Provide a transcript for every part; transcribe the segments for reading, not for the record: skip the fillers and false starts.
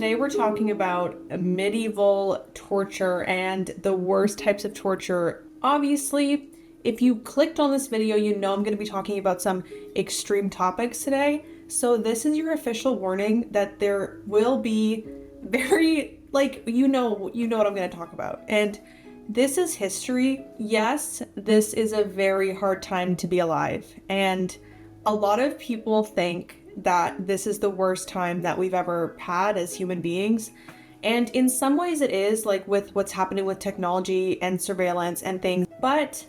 today we're talking about medieval torture and the worst types of torture. Obviously, if you clicked on this video, you know I'm going to be talking about some extreme topics today. So this is your official warning that there will be very, you know what I'm going to talk about. And this is history. Yes, this is a very hard time to be alive. And a lot of people think that this is the worst time that we've ever had as human beings. And in some ways it is, like with what's happening with technology and surveillance and things. But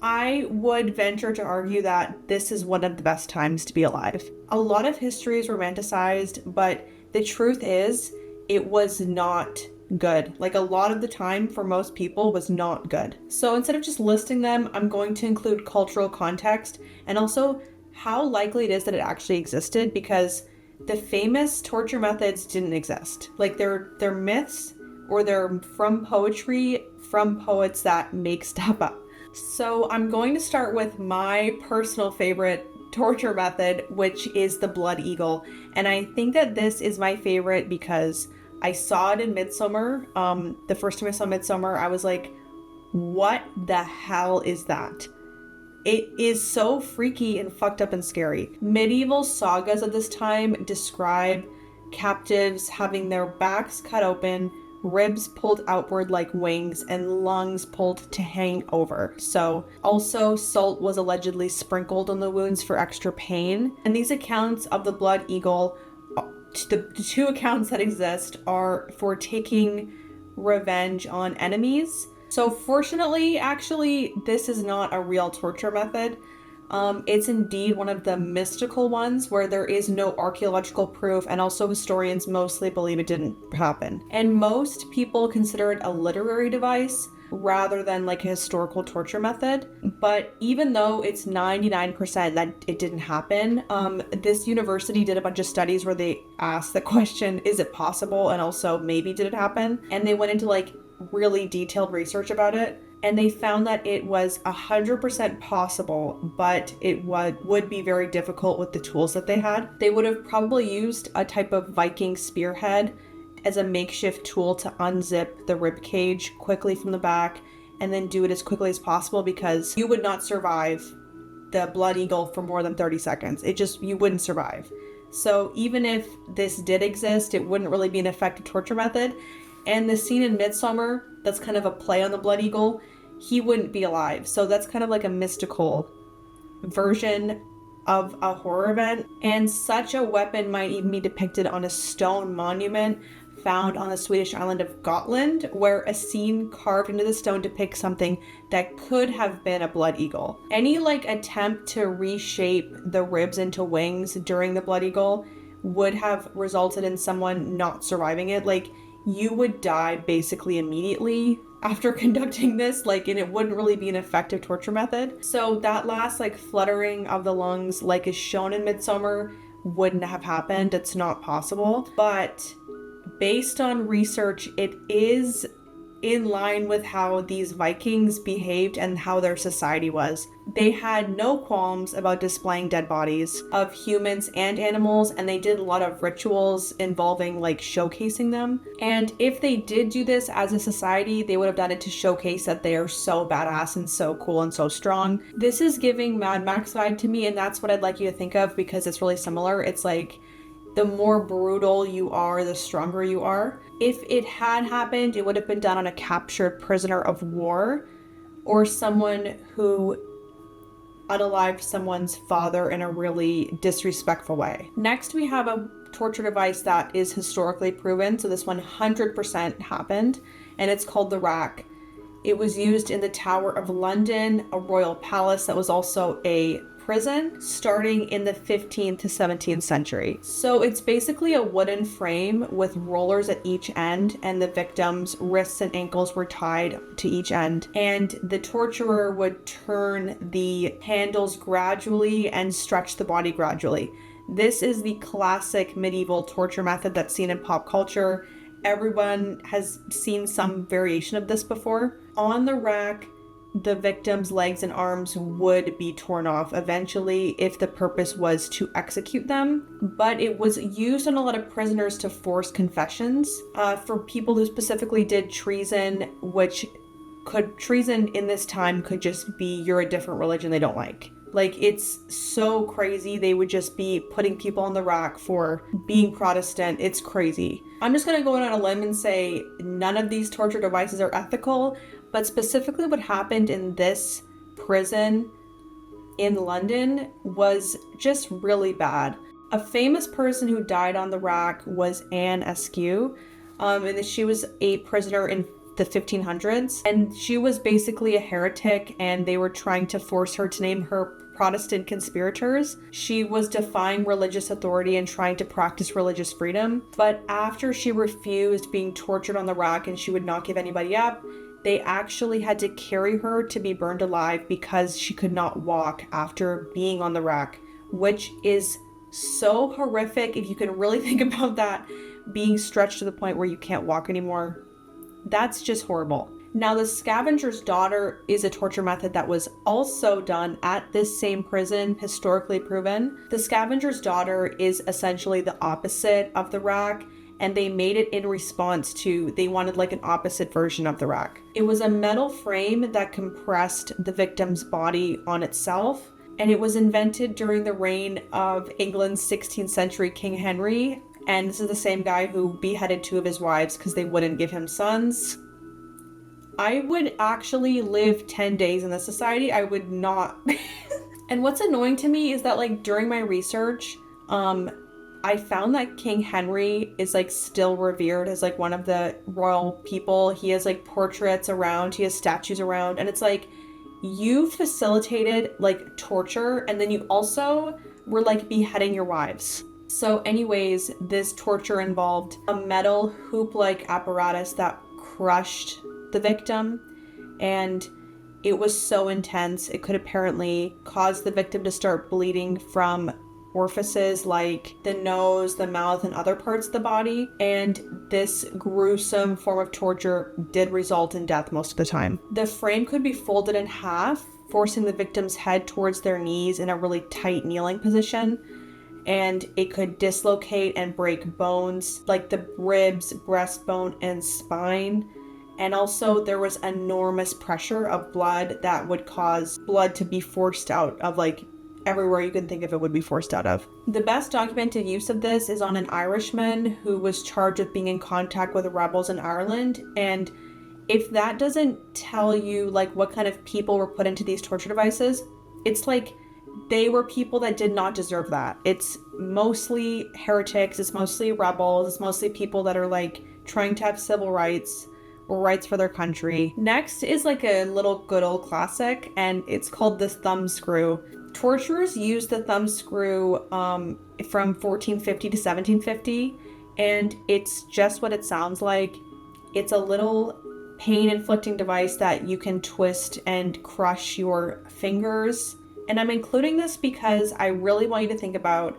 I would venture to argue that this is one of the best times to be alive. A lot of history is romanticized, but the truth is it was not good. Like a lot of the time for most people was not good. So instead of just listing them, I'm going to include cultural context and also how likely it is that it actually existed, because the famous torture methods didn't exist. Like they're myths, or they're from poetry, from poets that make stuff up. So I'm going to start with my personal favorite torture method, which is the blood eagle. And I think that this is my favorite because I saw it in Midsummer. The first time I saw Midsummer, I was like, what the hell is that? It is so freaky and fucked up and scary. Medieval sagas of this time describe captives having their backs cut open, ribs pulled outward like wings, and lungs pulled to hang over. So also salt was allegedly sprinkled on the wounds for extra pain. And these accounts of the blood eagle, the two accounts that exist, are for taking revenge on enemies. So fortunately, actually, this is not a real torture method. It's indeed one of the mystical ones where there is no archaeological proof, and also historians mostly believe it didn't happen. And most people consider it a literary device rather than like a historical torture method. But even though it's 99% that it didn't happen, this university did a bunch of studies where they asked the question, is it possible? And also maybe did it happen? And they went into like really detailed research about it, and they found that it was 100% possible, but it would be very difficult with the tools that they had. They would have probably used a type of Viking spearhead as a makeshift tool to unzip the rib cage quickly from the back and then do it as quickly as possible, because you would not survive the blood eagle for more than 30 seconds. You wouldn't survive. So even if this did exist, it wouldn't really be an effective torture method. And the scene in Midsummer, that's kind of a play on the blood eagle, he wouldn't be alive. So that's kind of like a mystical version of a horror event. And such a weapon might even be depicted on a stone monument found on the Swedish island of Gotland, where a scene carved into the stone depicts something that could have been a blood eagle. Any attempt to reshape the ribs into wings during the blood eagle would have resulted in someone not surviving it. You would die basically immediately after conducting this, and it wouldn't really be an effective torture method. So that last fluttering of the lungs, is shown in Midsummer, wouldn't have happened. It's not possible. But based on research, it is in line with how these Vikings behaved and how their society was. They had no qualms about displaying dead bodies of humans and animals, and they did a lot of rituals involving showcasing them. And if they did do this as a society, they would have done it to showcase that they are so badass and so cool and so strong. This is giving Mad Max vibe to me, and that's what I'd like you to think of, because it's really similar. It's the more brutal you are, the stronger you are. If it had happened, it would have been done on a captured prisoner of war, or someone who unalived someone's father in a really disrespectful way. Next, we have a torture device that is historically proven. So this 100% happened, and it's called the rack. It was used in the Tower of London, a royal palace that was also a prison, starting in the 15th to 17th century. So it's basically a wooden frame with rollers at each end, and the victim's wrists and ankles were tied to each end. And the torturer would turn the handles gradually and stretch the body gradually. This is the classic medieval torture method that's seen in pop culture. Everyone has seen some variation of this before. On the rack, the victim's legs and arms would be torn off eventually if the purpose was to execute them. But it was used on a lot of prisoners to force confessions for people who specifically did treason, treason in this time could just be you're a different religion they don't like. Like, it's so crazy. They would just be putting people on the rack for being Protestant. It's crazy. I'm just going to go out on a limb and say none of these torture devices are ethical, but specifically what happened in this prison in London was just really bad. A famous person who died on the rack was Anne Askew, and she was a prisoner in the 1500s, and she was basically a heretic, and they were trying to force her to name her Protestant conspirators. She was defying religious authority and trying to practice religious freedom, but after she refused being tortured on the rack and she would not give anybody up, they actually had to carry her to be burned alive because she could not walk after being on the rack, which is so horrific. If you can really think about that, being stretched to the point where you can't walk anymore, that's just horrible. Now, the scavenger's daughter is a torture method that was also done at this same prison, historically proven. The scavenger's daughter is essentially the opposite of the rack, and they made it in response to, they wanted like an opposite version of the rack. It was a metal frame that compressed the victim's body on itself, and it was invented during the reign of England's 16th century King Henry. And this is the same guy who beheaded 2 of his wives because they wouldn't give him sons. I would actually live 10 days in this society. I would not. And what's annoying to me is that, like, during my research, I found that King Henry is like still revered as like one of the royal people. He has like portraits around, he has statues around, and it's like, you facilitated like torture, and then you also were like beheading your wives. So anyways, this torture involved a metal hoop-like apparatus that crushed the victim, and it was so intense it could apparently cause the victim to start bleeding from orifices like the nose, the mouth, and other parts of the body. And this gruesome form of torture did result in death most of the time. The frame could be folded in half, forcing the victim's head towards their knees in a really tight kneeling position. And it could dislocate and break bones like the ribs, breastbone, and spine. And also there was enormous pressure of blood that would cause blood to be forced out of like everywhere you can think of it would be forced out of. The best documented use of this is on an Irishman who was charged with being in contact with rebels in Ireland. And if that doesn't tell you like what kind of people were put into these torture devices, it's like they were people that did not deserve that. It's mostly heretics, it's mostly rebels, it's mostly people that are like trying to have civil rights or rights for their country. Next is like a little good old classic, and it's called the thumb screw. Torturers used the thumb screw from 1450 to 1750, and it's just what it sounds like. It's a little pain-inflicting device that you can twist and crush your fingers. And I'm including this because I really want you to think about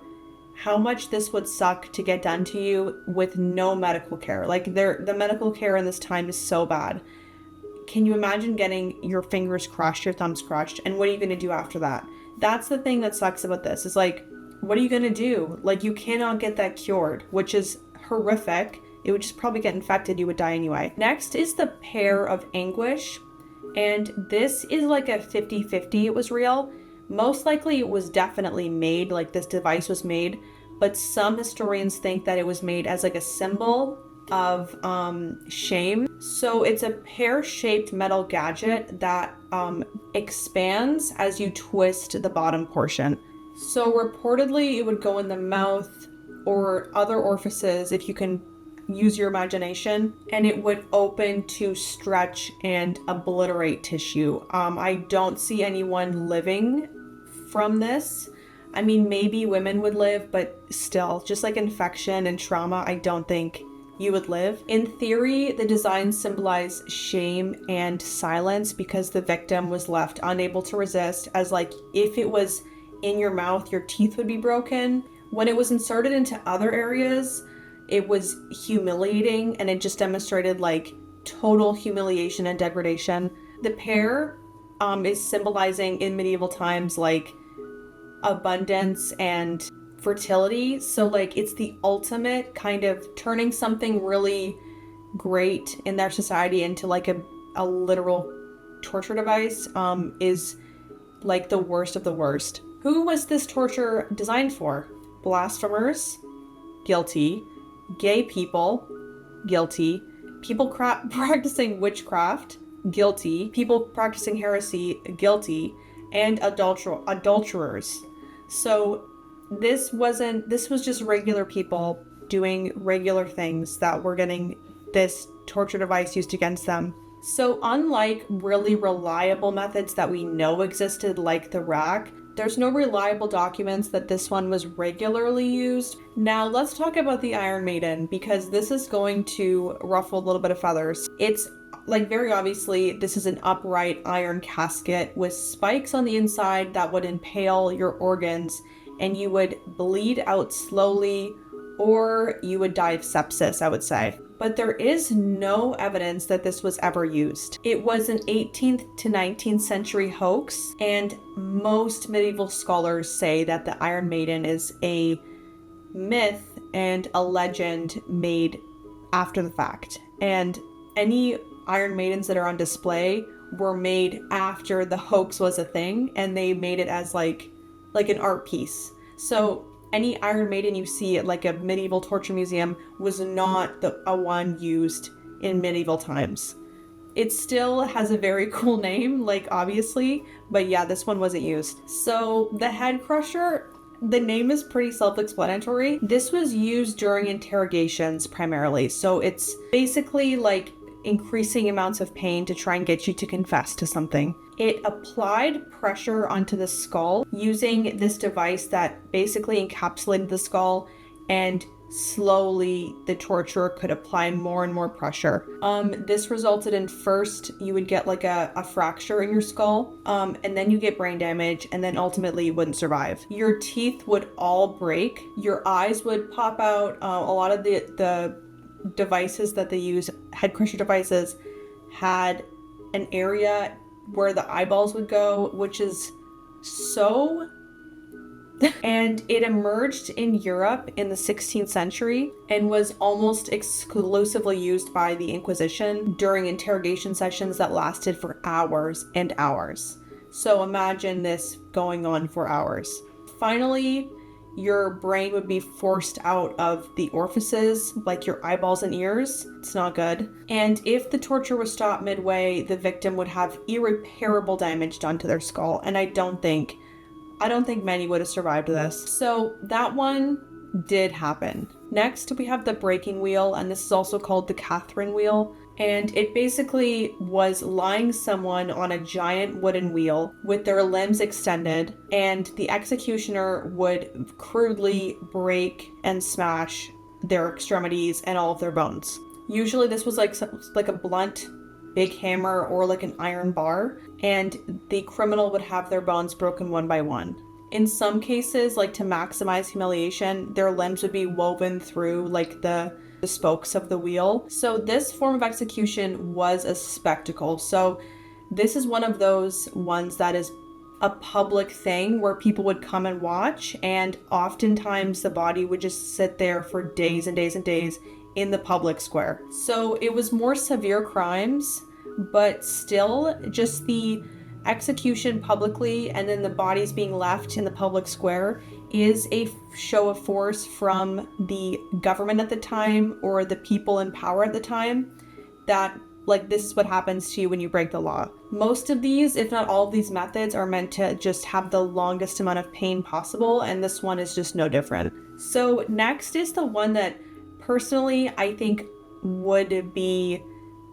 how much this would suck to get done to you with no medical care. Like the medical care in this time is so bad. Can you imagine getting your fingers crushed, your thumbs crushed, and what are you going to do after that? That's the thing that sucks about this. Is like, what are you going to do? Like, you cannot get that cured, which is horrific. It would just probably get infected. You would die anyway. Next is the pear of anguish. And this is like a 50-50 it was real. Most likely it was definitely made, like this device was made, but some historians think that it was made as like a symbol of shame. So it's a pear-shaped metal gadget that expands as you twist the bottom portion. So reportedly it would go in the mouth or other orifices if you can use your imagination, and it would open to stretch and obliterate tissue. I don't see anyone living from this. I mean, maybe women would live, but still, just like infection and trauma, I don't think you would live. In theory, the designs symbolize shame and silence because the victim was left unable to resist, as like if it was in your mouth, your teeth would be broken. When it was inserted into other areas, it was humiliating, and it just demonstrated like total humiliation and degradation. The pear is symbolizing in medieval times like abundance and fertility. So like it's the ultimate kind of turning something really great in their society into like a literal torture device is like the worst of the worst. Who was this torture designed for? Blasphemers, guilty. Gay people, guilty. People practicing witchcraft, guilty. People practicing heresy, guilty. And adulterers. So this was just regular people doing regular things that were getting this torture device used against them. So unlike really reliable methods that we know existed, like the rack, there's no reliable documents that this one was regularly used. Now let's talk about the Iron Maiden, because this is going to ruffle a little bit of feathers. It's like very obviously this is an upright iron casket with spikes on the inside that would impale your organs, and you would bleed out slowly, or you would die of sepsis, I would say. But there is no evidence that this was ever used. It was an 18th to 19th century hoax, and most medieval scholars say that the Iron Maiden is a myth and a legend made after the fact. And any Iron Maidens that are on display were made after the hoax was a thing, and they made it as like an art piece. So any Iron Maiden you see at like a medieval torture museum was not a one used in medieval times. It still has a very cool name, like obviously, but yeah, this one wasn't used. So the head crusher, the name is pretty self-explanatory. This was used during interrogations primarily. So it's basically like increasing amounts of pain to try and get you to confess to something. It applied pressure onto the skull using this device that basically encapsulated the skull, and slowly the torturer could apply more and more pressure. This resulted in, first you would get like a fracture in your skull, and then you get brain damage, and then ultimately you wouldn't survive. Your teeth would all break, your eyes would pop out. A lot of the devices that they use, head crusher devices, had an area where the eyeballs would go, which is so and it emerged in Europe in the 16th century and was almost exclusively used by the Inquisition during interrogation sessions that lasted for hours and hours. So imagine this going on for hours. Finally, your brain would be forced out of the orifices, like your eyeballs and ears. It's not good. And if the torture was stopped midway, the victim would have irreparable damage done to their skull. And I don't think many would have survived this. So that one did happen. Next, we have the breaking wheel, and this is also called the Catherine wheel. And it basically was lying someone on a giant wooden wheel with their limbs extended, and the executioner would crudely break and smash their extremities and all of their bones. Usually this was like a blunt big hammer or like an iron bar, and the criminal would have their bones broken one by one. In some cases, like to maximize humiliation, their limbs would be woven through like the spokes of the wheel. So this form of execution was a spectacle. So this is one of those ones that is a public thing where people would come and watch, and oftentimes the body would just sit there for days and days and days in the public square. So it was more severe crimes, but still just the execution publicly and then the bodies being left in the public square is a show of force from the government at the time, or the people in power at the time, that like this is what happens to you when you break the law. Most of these, if not all of these methods, are meant to just have the longest amount of pain possible, and this one is just no different. So next is the one that personally I think would be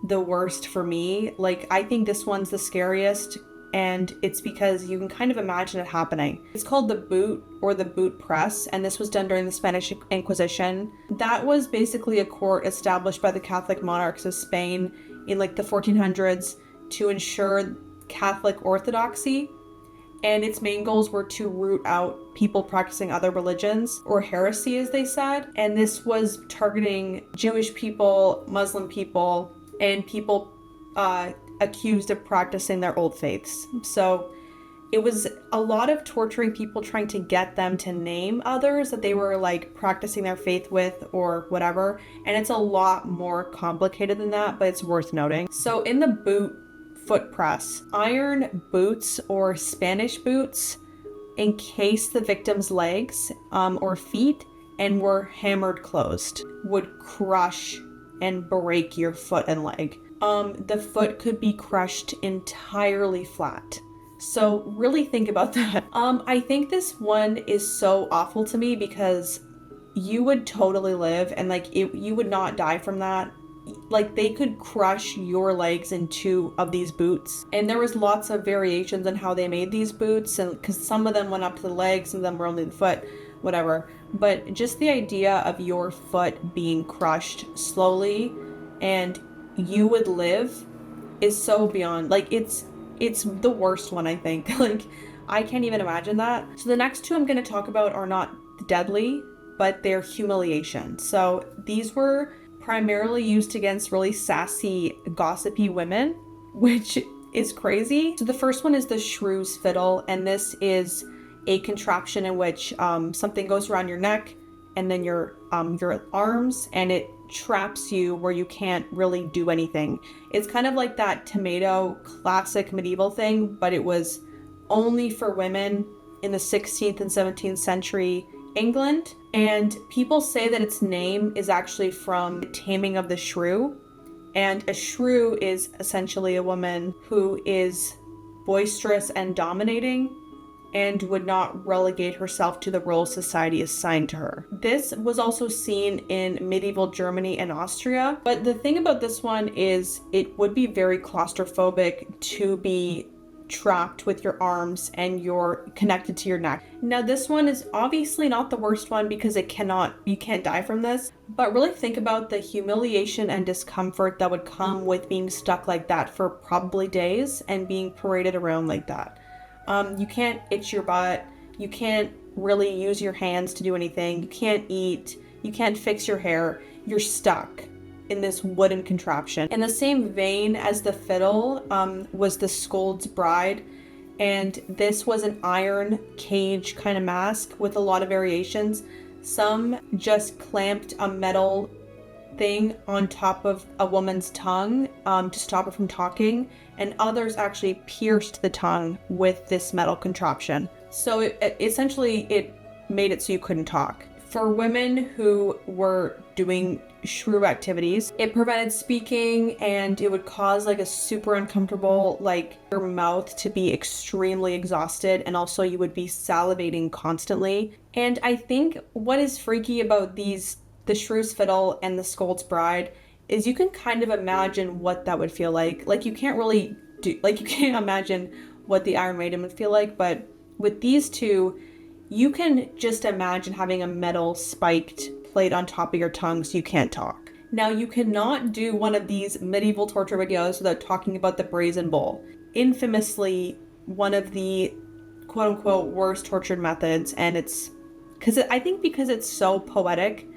the worst for me. Like I think this one's the scariest, and it's because you can kind of imagine it happening. It's called the boot or the boot press, and this was done during the Spanish Inquisition. That was basically a court established by the Catholic monarchs of Spain in like the 1400s to ensure Catholic orthodoxy, and its main goals were to root out people practicing other religions, or heresy as they said. And this was targeting Jewish people, Muslim people, and people accused of practicing their old faiths. So it was a lot of torturing people, trying to get them to name others that they were like practicing their faith with or whatever. And it's a lot more complicated than that, but it's worth noting. So in the boot foot press, iron boots or Spanish boots encased the victim's legs or feet and were hammered closed, would crush and break your foot and leg. The foot could be crushed entirely flat. So really think about that. I think this one is so awful to me because you would totally live and like you would not die from that. Like they could crush your legs in 2 of these boots. And there was lots of variations on how they made these boots, and because some of them went up to the legs, some of them were only the foot, whatever. But just the idea of your foot being crushed slowly and you would live is so beyond, like it's the worst one, I think. Like I can't even imagine that. So the next 2 I'm going to talk about are not deadly, but they're humiliation. So these were primarily used against really sassy, gossipy women, which is crazy. So the first one is the shrew's fiddle, and this is a contraption in which something goes around your neck and then your arms, and it traps you where you can't really do anything. It's kind of like that tomato classic medieval thing, but it was only for women in the 16th and 17th century England. And people say that its name is actually from the Taming of the Shrew. And a shrew is essentially a woman who is boisterous and dominating and would not relegate herself to the role society assigned to her. This was also seen in medieval Germany and Austria. But the thing about this one is it would be very claustrophobic to be trapped with your arms and you're connected to your neck. Now this one is obviously not the worst one because you can't die from this, but really think about the humiliation and discomfort that would come with being stuck like that for probably days and being paraded around like that. You can't itch your butt, you can't really use your hands to do anything, you can't eat, you can't fix your hair, you're stuck in this wooden contraption. In the same vein as the fiddle was the Scold's Bride, and this was an iron cage kind of mask with a lot of variations. Some just clamped a metal thing on top of a woman's tongue to stop her from talking, and others actually pierced the tongue with this metal contraption. So it essentially made it so you couldn't talk. For women who were doing shrew activities, it prevented speaking, and it would cause like a super uncomfortable, like your mouth to be extremely exhausted, and also you would be salivating constantly. And I think what is freaky about the shrew's fiddle and the Scold's Bride is you can kind of imagine what that would feel like. Like you can't imagine what the Iron Maiden would feel like, but with these 2, you can just imagine having a metal spiked plate on top of your tongue so you can't talk. Now, you cannot do one of these medieval torture videos without talking about the brazen bull. Infamously, one of the quote-unquote worst tortured methods, and I think because it's so poetic,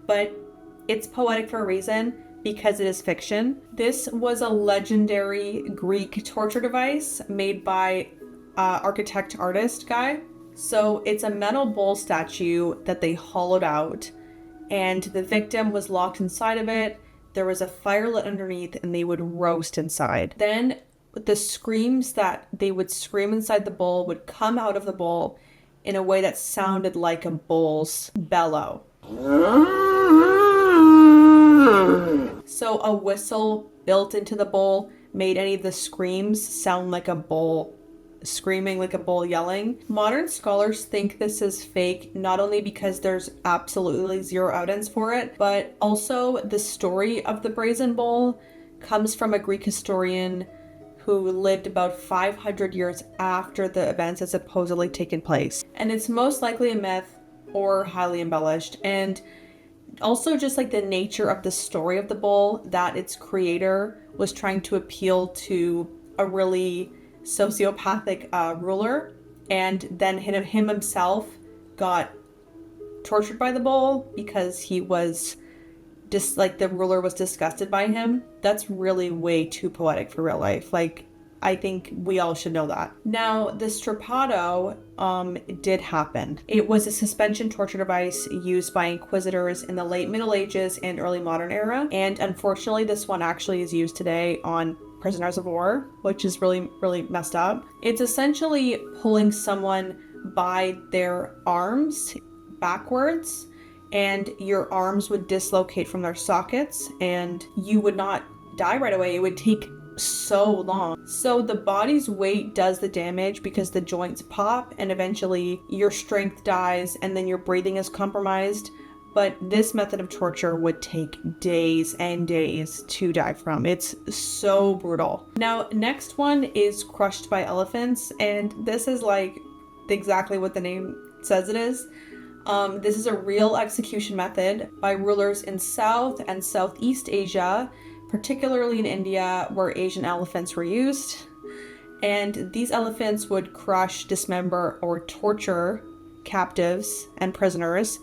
but it's poetic for a reason, because it is fiction. This was a legendary Greek torture device made by artist guy. So it's a metal bull statue that they hollowed out, and the victim was locked inside of it. There was a fire lit underneath, and they would roast inside. Then the screams that they would scream inside the bull would come out of the bull in a way that sounded like a bull's bellow. So a whistle built into the bull made any of the screams sound like a bull screaming, like a bull yelling. Modern scholars think this is fake, not only because there's absolutely zero evidence for it, but also the story of the brazen bull comes from a Greek historian who lived about 500 years after the events had supposedly taken place. And it's most likely a myth or highly embellished. And also just like the nature of the story of the bull, that its creator was trying to appeal to a really sociopathic ruler, and then him himself got tortured by the bull because he was just like the ruler was disgusted by him. That's really way too poetic for real life. Like, I think we all should know that. Now, the strappado did happen. It was a suspension torture device used by inquisitors in the late Middle Ages and early modern era. And unfortunately, this one actually is used today on prisoners of war, which is really, really messed up. It's essentially pulling someone by their arms backwards, and your arms would dislocate from their sockets, and you would not die right away. It would take so long. So the body's weight does the damage because the joints pop, and eventually your strength dies, and then your breathing is compromised. But this method of torture would take days and days to die from. It's so brutal. Now, next one is crushed by elephants, and this is like exactly what the name says it is. This is a real execution method by rulers in South and Southeast Asia, particularly in India, where Asian elephants were used. And these elephants would crush, dismember, or torture captives and prisoners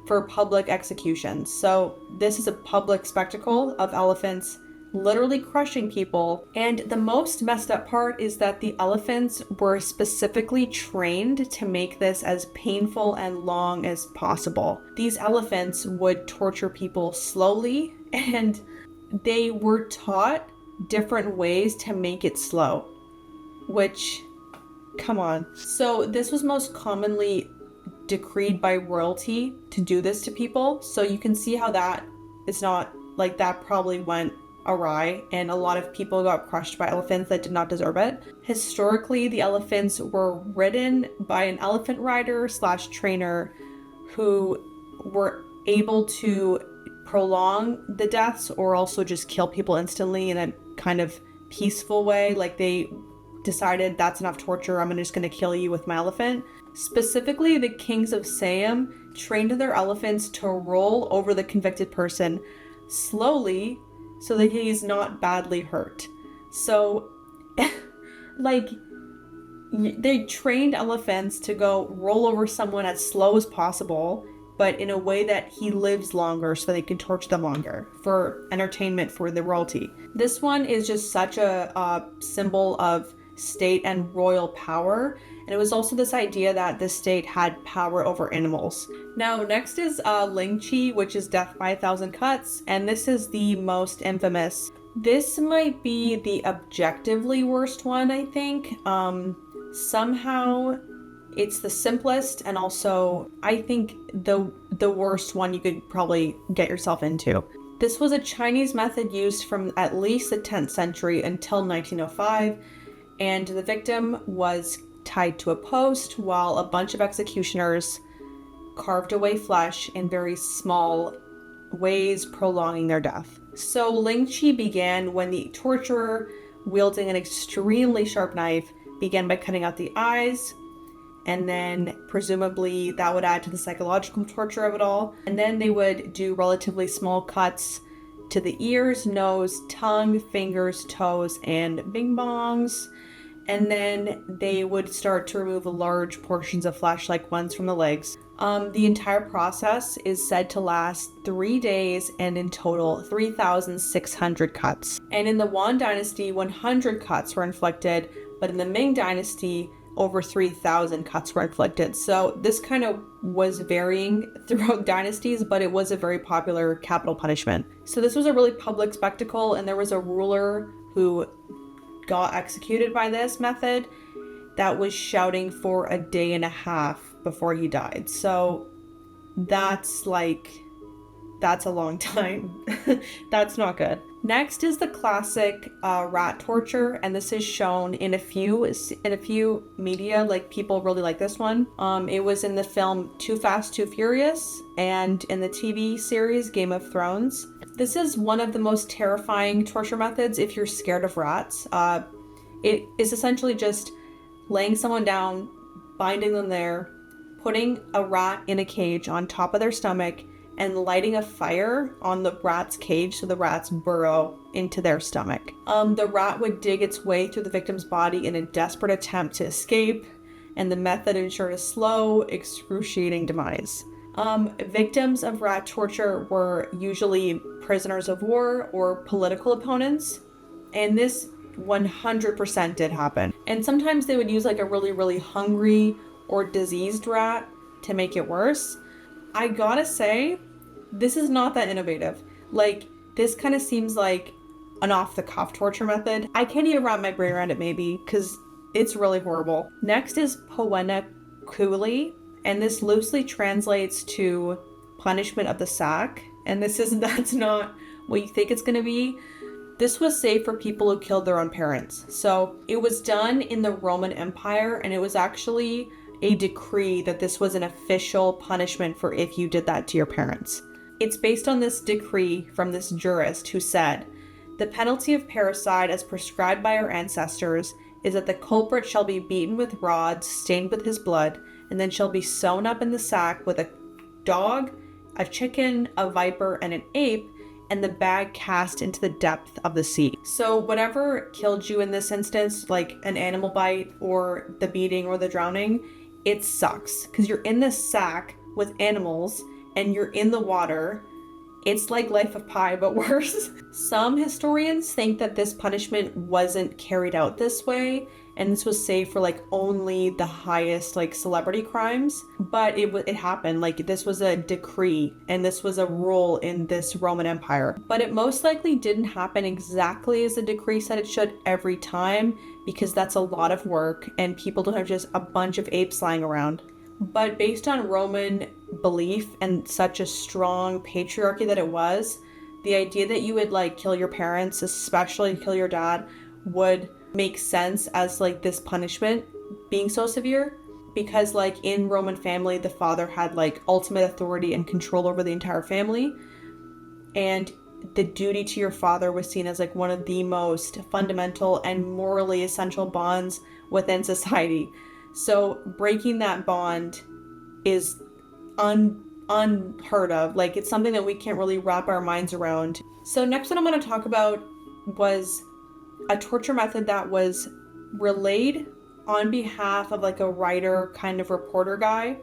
for public executions. So this is a public spectacle of elephants literally crushing people. And the most messed up part is that the elephants were specifically trained to make this as painful and long as possible. These elephants would torture people slowly, and they were taught different ways to make it slow, which, come on. So this was most commonly decreed by royalty to do this to people. So you can see how that is not, like, that probably went awry, and a lot of people got crushed by elephants that did not deserve it. Historically, the elephants were ridden by an elephant rider / trainer who were able to prolong the deaths or also just kill people instantly in a kind of peaceful way. Like, they decided that's enough torture, I'm just going to kill you with my elephant. Specifically, the kings of Siam trained their elephants to roll over the convicted person slowly so that he's not badly hurt. So, like, they trained elephants to go roll over someone as slow as possible, but in a way that he lives longer so they can torture them longer for entertainment for the royalty. This one is just such a symbol of state and royal power. And it was also this idea that the state had power over animals. Now, next is Ling Chi, which is death by 1,000 cuts. And this is the most infamous. This might be the objectively worst one, I think. Somehow it's the simplest, and also I think the worst one you could probably get yourself into. This was a Chinese method used from at least the 10th century until 1905, and the victim was tied to a post while a bunch of executioners carved away flesh in very small ways, prolonging their death. So Ling Chi began when the torturer, wielding an extremely sharp knife, began by cutting out the eyes, and then presumably that would add to the psychological torture of it all. And then they would do relatively small cuts to the ears, nose, tongue, fingers, toes, and bing bongs. And then they would start to remove large portions of flesh, like ones from the legs. The entire process is said to last 3 days, and in total 3,600 cuts. And in the Yuan dynasty, 100 cuts were inflicted, but in the Ming dynasty, over 3,000 cuts were inflicted. So this kind of was varying throughout dynasties, but it was a very popular capital punishment. So this was a really public spectacle, and there was a ruler who got executed by this method that was shouting for a day and a half before he died. So that's a long time. That's not good. Next is the classic rat torture, and this is shown in a few media. Like, people really like this one. It was in the film Too Fast, Too Furious, and in the TV series Game of Thrones. This is one of the most terrifying torture methods if you're scared of rats. It is essentially just laying someone down, binding them there, putting a rat in a cage on top of their stomach, and lighting a fire on the rat's cage so the rats burrow into their stomach. The rat would dig its way through the victim's body in a desperate attempt to escape, and the method ensured a slow, excruciating demise. Victims of rat torture were usually prisoners of war or political opponents, and this 100% did happen. And sometimes they would use like a really, really hungry or diseased rat to make it worse. I gotta say, this is not that innovative. Like, this kind of seems like an off-the-cuff torture method. I can't even wrap my brain around it, maybe, because it's really horrible. Next is poena coeli, and this loosely translates to punishment of the sack. And that's not what you think it's gonna be. This was saved for people who killed their own parents. So it was done in the Roman Empire, and it was actually a decree that this was an official punishment for if you did that to your parents. It's based on this decree from this jurist who said, "The penalty of parricide as prescribed by our ancestors is that the culprit shall be beaten with rods stained with his blood, and then shall be sewn up in the sack with a dog, a chicken, a viper, and an ape, and the bag cast into the depth of the sea." So whatever killed you in this instance, like an animal bite or the beating or the drowning, it sucks because you're in this sack with animals and you're in the water. It's like Life of Pi, but worse. Some historians think that this punishment wasn't carried out this way, and this was saved for like only the highest like celebrity crimes, but it happened. Like, this was a decree and this was a rule in this Roman Empire, but it most likely didn't happen exactly as the decree said it should every time, because that's a lot of work and people don't have just a bunch of apes lying around. But based on Roman belief and such a strong patriarchy that it was, the idea that you would like kill your parents, especially kill your dad, would make sense as like this punishment being so severe, because like in Roman family, the father had like ultimate authority and control over the entire family, and the duty to your father was seen as like one of the most fundamental and morally essential bonds within society. So breaking that bond is unheard of. Like, it's something that we can't really wrap our minds around. So next one I'm going to talk about was a torture method that was relayed on behalf of like a writer, kind of reporter guy.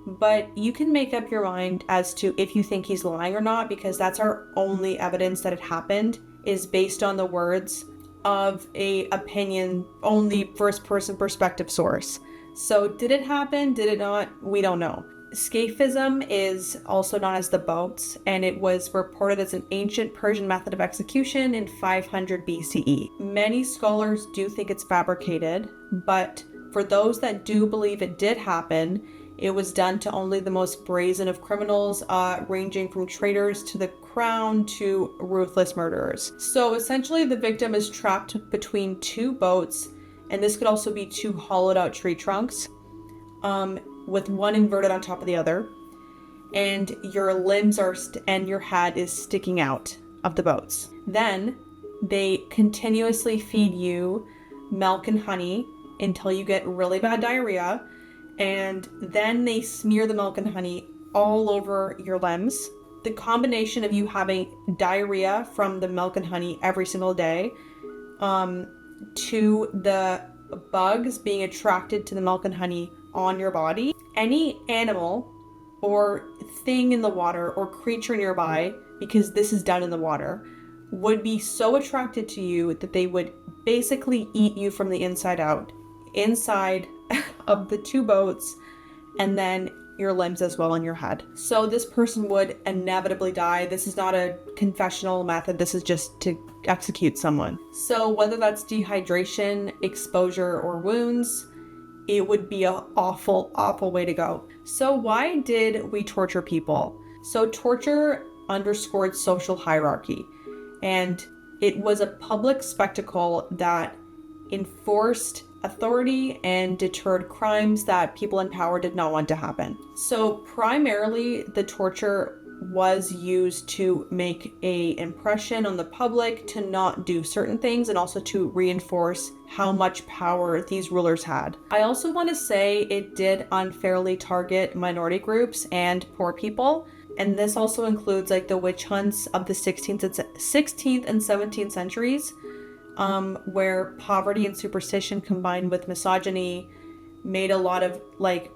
But you can make up your mind as to if you think he's lying or not, because that's our only evidence that it happened, is based on the words of a opinion only first person perspective source. So did it happen? Did it not? We don't know. Scafism is also known as the boats, and it was reported as an ancient Persian method of execution in 500 BCE. Many scholars do think it's fabricated, but for those that do believe it did happen, it was done to only the most brazen of criminals, ranging from traitors to the crown to ruthless murderers. So essentially the victim is trapped between two boats, and this could also be two hollowed out tree trunks, with one inverted on top of the other, and your limbs and your head is sticking out of the boats. Then they continuously feed you milk and honey until you get really bad diarrhea, and then they smear the milk and honey all over your limbs. The combination of you having diarrhea from the milk and honey every single day, to the bugs being attracted to the milk and honey on your body. Any animal or thing in the water or creature nearby, because this is done in the water, would be so attracted to you that they would basically eat you from the inside out, inside of the two boats, and then your limbs as well and your head. So this person would inevitably die. This is not a confessional method. This is just to execute someone. So whether that's dehydration, exposure, or wounds, it would be an awful, awful way to go. So why did we torture people? So torture underscored social hierarchy, and it was a public spectacle that enforced authority and deterred crimes that people in power did not want to happen. So primarily the torture was used to make an impression on the public to not do certain things, and also to reinforce how much power these rulers had. I also want to say it did unfairly target minority groups and poor people, and this also includes like the witch hunts of the 16th and 17th centuries, where poverty and superstition combined with misogyny made a lot of like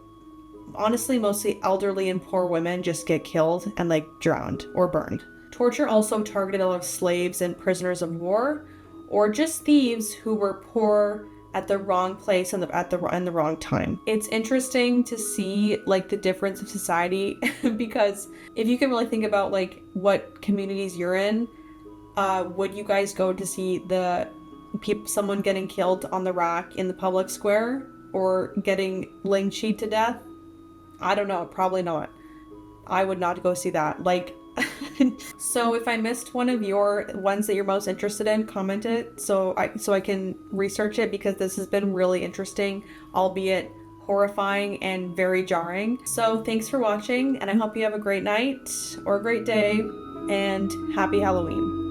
honestly, mostly elderly and poor women just get killed and like drowned or burned. Torture also targeted a lot of slaves and prisoners of war, or just thieves who were poor at the wrong place and in the wrong time. It's interesting to see like the difference of society because if you can really think about like what communities you're in, would you guys go to see someone getting killed on the rack in the public square or getting lynched to death? I don't know, probably not. I would not go see that. Like, so if I missed one of your ones that you're most interested in, comment it so I can research it, because this has been really interesting, albeit horrifying and very jarring. So thanks for watching, and I hope you have a great night or a great day, and happy Halloween.